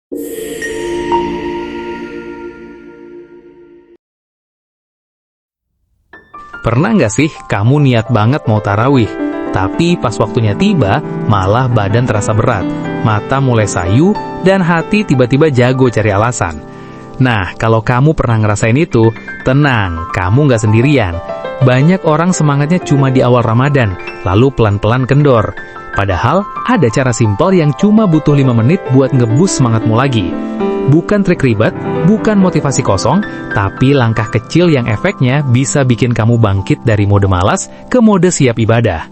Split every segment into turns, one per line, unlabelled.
Pernah nggak sih kamu niat banget mau tarawih, tapi pas waktunya tiba, malah badan terasa berat, mata mulai sayu, dan hati tiba-tiba jago cari alasan? Nah, kalau kamu pernah ngerasain itu, tenang, kamu nggak sendirian. Banyak orang semangatnya cuma di awal Ramadan, lalu pelan-pelan kendor. Padahal, ada cara simpel yang cuma butuh 5 menit buat ngebus semangatmu lagi. Bukan trik ribet, bukan motivasi kosong, tapi langkah kecil yang efeknya bisa bikin kamu bangkit dari mode malas ke mode siap ibadah.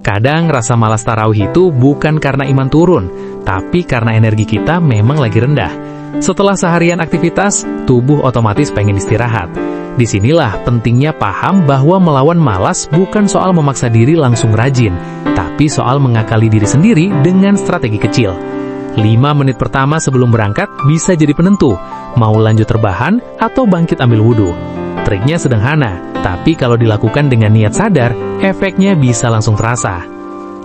Kadang rasa malas tarawih itu bukan karena iman turun, tapi karena energi kita memang lagi rendah. Setelah seharian aktivitas, tubuh otomatis pengen istirahat. Disinilah pentingnya paham bahwa melawan malas bukan soal memaksa diri langsung rajin, tapi soal mengakali diri sendiri dengan strategi kecil. 5 menit pertama sebelum berangkat bisa jadi penentu, mau lanjut rebahan atau bangkit ambil wudhu. Triknya sederhana, tapi kalau dilakukan dengan niat sadar, efeknya bisa langsung terasa.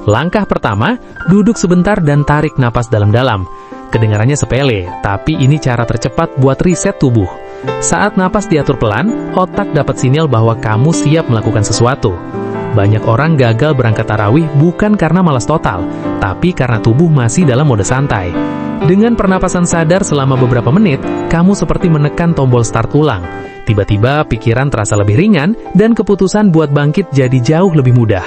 Langkah pertama, duduk sebentar dan tarik napas dalam-dalam. Kedengarannya sepele, tapi ini cara tercepat buat riset tubuh. Saat napas diatur pelan, otak dapat sinyal bahwa kamu siap melakukan sesuatu. Banyak orang gagal berangkat tarawih bukan karena malas total, tapi karena tubuh masih dalam mode santai. Dengan pernapasan sadar selama beberapa menit, kamu seperti menekan tombol start ulang. Tiba-tiba pikiran terasa lebih ringan dan keputusan buat bangkit jadi jauh lebih mudah.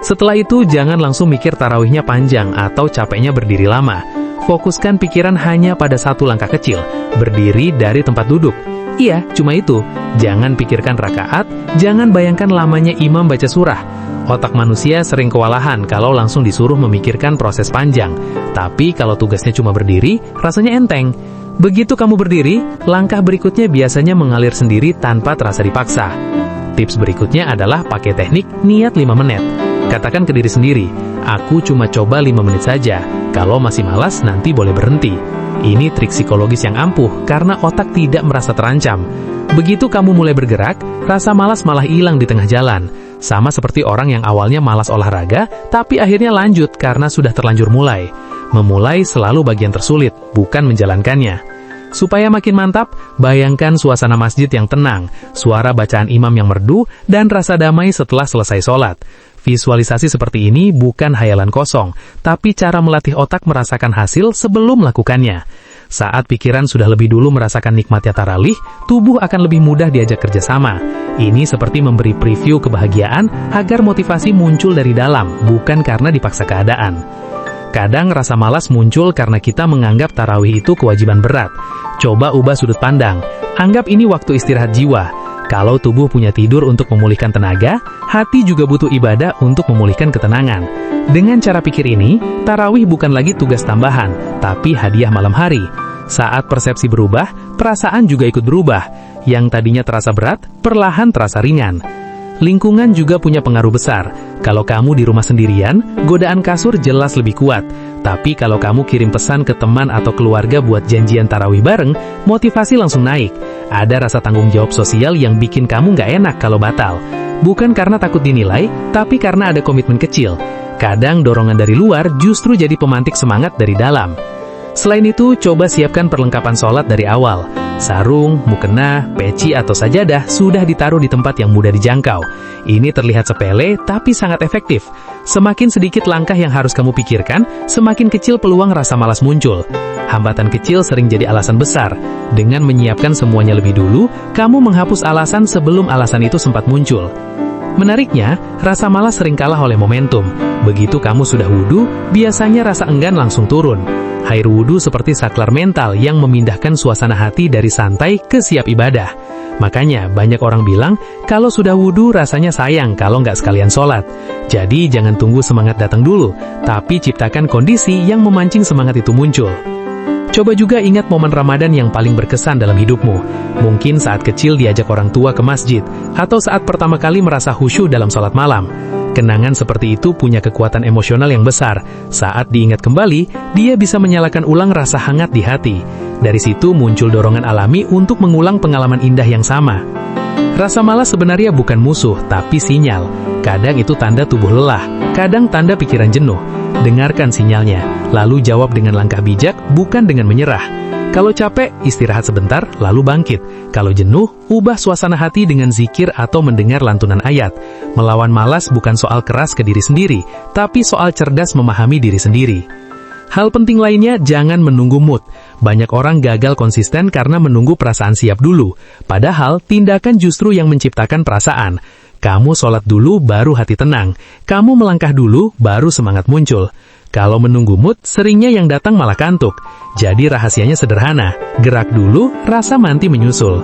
Setelah itu, jangan langsung mikir tarawihnya panjang atau capeknya berdiri lama. Fokuskan pikiran hanya pada satu langkah kecil, berdiri dari tempat duduk. Iya, cuma itu. Jangan pikirkan rakaat, jangan bayangkan lamanya imam baca surah. Otak manusia sering kewalahan kalau langsung disuruh memikirkan proses panjang. Tapi kalau tugasnya cuma berdiri, rasanya enteng. Begitu kamu berdiri, langkah berikutnya biasanya mengalir sendiri tanpa terasa dipaksa. Tips berikutnya adalah pakai teknik niat 5 menit. Katakan ke diri sendiri, aku cuma coba 5 menit saja. Kalau masih malas, nanti boleh berhenti. Ini trik psikologis yang ampuh karena otak tidak merasa terancam. Begitu kamu mulai bergerak, rasa malas malah hilang di tengah jalan. Sama seperti orang yang awalnya malas olahraga, tapi akhirnya lanjut karena sudah terlanjur mulai. Memulai selalu bagian tersulit, bukan menjalankannya. Supaya makin mantap, bayangkan suasana masjid yang tenang, suara bacaan imam yang merdu, dan rasa damai setelah selesai sholat. Visualisasi seperti ini bukan hayalan kosong, tapi cara melatih otak merasakan hasil sebelum melakukannya. Saat pikiran sudah lebih dulu merasakan nikmatnya tarawih, tubuh akan lebih mudah diajak kerjasama. Ini seperti memberi preview kebahagiaan agar motivasi muncul dari dalam, bukan karena dipaksa keadaan. Kadang rasa malas muncul karena kita menganggap tarawih itu kewajiban berat. Coba ubah sudut pandang, anggap ini waktu istirahat jiwa. Kalau tubuh punya tidur untuk memulihkan tenaga, hati juga butuh ibadah untuk memulihkan ketenangan. Dengan cara pikir ini, tarawih bukan lagi tugas tambahan, tapi hadiah malam hari. Saat persepsi berubah, perasaan juga ikut berubah. Yang tadinya terasa berat, perlahan terasa ringan. Lingkungan juga punya pengaruh besar. Kalau kamu di rumah sendirian, godaan kasur jelas lebih kuat. Tapi kalau kamu kirim pesan ke teman atau keluarga buat janjian tarawih bareng, motivasi langsung naik. Ada rasa tanggung jawab sosial yang bikin kamu nggak enak kalau batal. Bukan karena takut dinilai, tapi karena ada komitmen kecil. Kadang dorongan dari luar justru jadi pemantik semangat dari dalam. Selain itu, coba siapkan perlengkapan sholat dari awal. Sarung, mukena, peci, atau sajadah sudah ditaruh di tempat yang mudah dijangkau. Ini terlihat sepele, tapi sangat efektif. Semakin sedikit langkah yang harus kamu pikirkan, semakin kecil peluang rasa malas muncul. Hambatan kecil sering jadi alasan besar. Dengan menyiapkan semuanya lebih dulu, kamu menghapus alasan sebelum alasan itu sempat muncul. Menariknya, rasa malas sering kalah oleh momentum. Begitu kamu sudah wudhu, biasanya rasa enggan langsung turun. Air wudhu seperti saklar mental yang memindahkan suasana hati dari santai ke siap ibadah. Makanya banyak orang bilang, kalau sudah wudhu rasanya sayang kalau nggak sekalian sholat. Jadi jangan tunggu semangat datang dulu, tapi ciptakan kondisi yang memancing semangat itu muncul. Coba juga ingat momen Ramadan yang paling berkesan dalam hidupmu. Mungkin saat kecil diajak orang tua ke masjid, atau saat pertama kali merasa khusyuk dalam sholat malam. Kenangan seperti itu punya kekuatan emosional yang besar. Saat diingat kembali, dia bisa menyalakan ulang rasa hangat di hati. Dari situ muncul dorongan alami untuk mengulang pengalaman indah yang sama. Rasa malas sebenarnya bukan musuh, tapi sinyal. Kadang itu tanda tubuh lelah, kadang tanda pikiran jenuh. Dengarkan sinyalnya, lalu jawab dengan langkah bijak, bukan dengan menyerah. Kalau capek, istirahat sebentar, lalu bangkit. Kalau jenuh, ubah suasana hati dengan zikir atau mendengar lantunan ayat. Melawan malas bukan soal keras ke diri sendiri, tapi soal cerdas memahami diri sendiri. Hal penting lainnya, jangan menunggu mood. Banyak orang gagal konsisten karena menunggu perasaan siap dulu. Padahal, tindakan justru yang menciptakan perasaan. Kamu sholat dulu, baru hati tenang. Kamu melangkah dulu, baru semangat muncul. Kalau menunggu mood, seringnya yang datang malah kantuk. Jadi rahasianya sederhana, gerak dulu, rasa manti menyusul.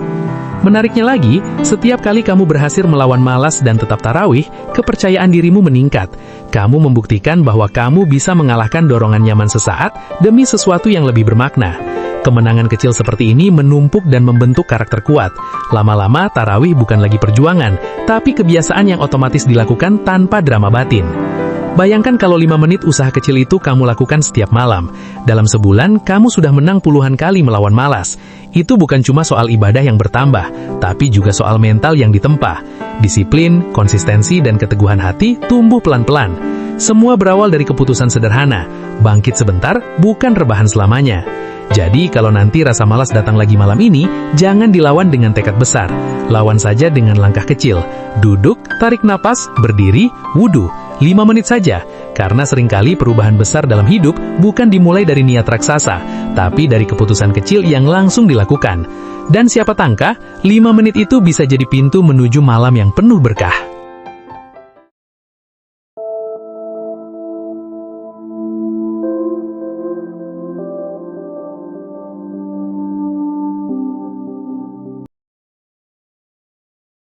Menariknya lagi, setiap kali kamu berhasil melawan malas dan tetap tarawih, kepercayaan dirimu meningkat. Kamu membuktikan bahwa kamu bisa mengalahkan dorongan nyaman sesaat demi sesuatu yang lebih bermakna. Kemenangan kecil seperti ini menumpuk dan membentuk karakter kuat. Lama-lama, tarawih bukan lagi perjuangan, tapi kebiasaan yang otomatis dilakukan tanpa drama batin. Bayangkan kalau 5 menit usaha kecil itu kamu lakukan setiap malam. Dalam sebulan, kamu sudah menang puluhan kali melawan malas. Itu bukan cuma soal ibadah yang bertambah, tapi juga soal mental yang ditempa. Disiplin, konsistensi, dan keteguhan hati tumbuh pelan-pelan. Semua berawal dari keputusan sederhana. Bangkit sebentar, bukan rebahan selamanya. Jadi, kalau nanti rasa malas datang lagi malam ini, jangan dilawan dengan tekad besar. Lawan saja dengan langkah kecil. Duduk, tarik napas, berdiri, wudhu. 5 menit saja, karena seringkali perubahan besar dalam hidup bukan dimulai dari niat raksasa, tapi dari keputusan kecil yang langsung dilakukan. Dan siapa tangka, 5 menit itu bisa jadi pintu menuju malam yang penuh berkah.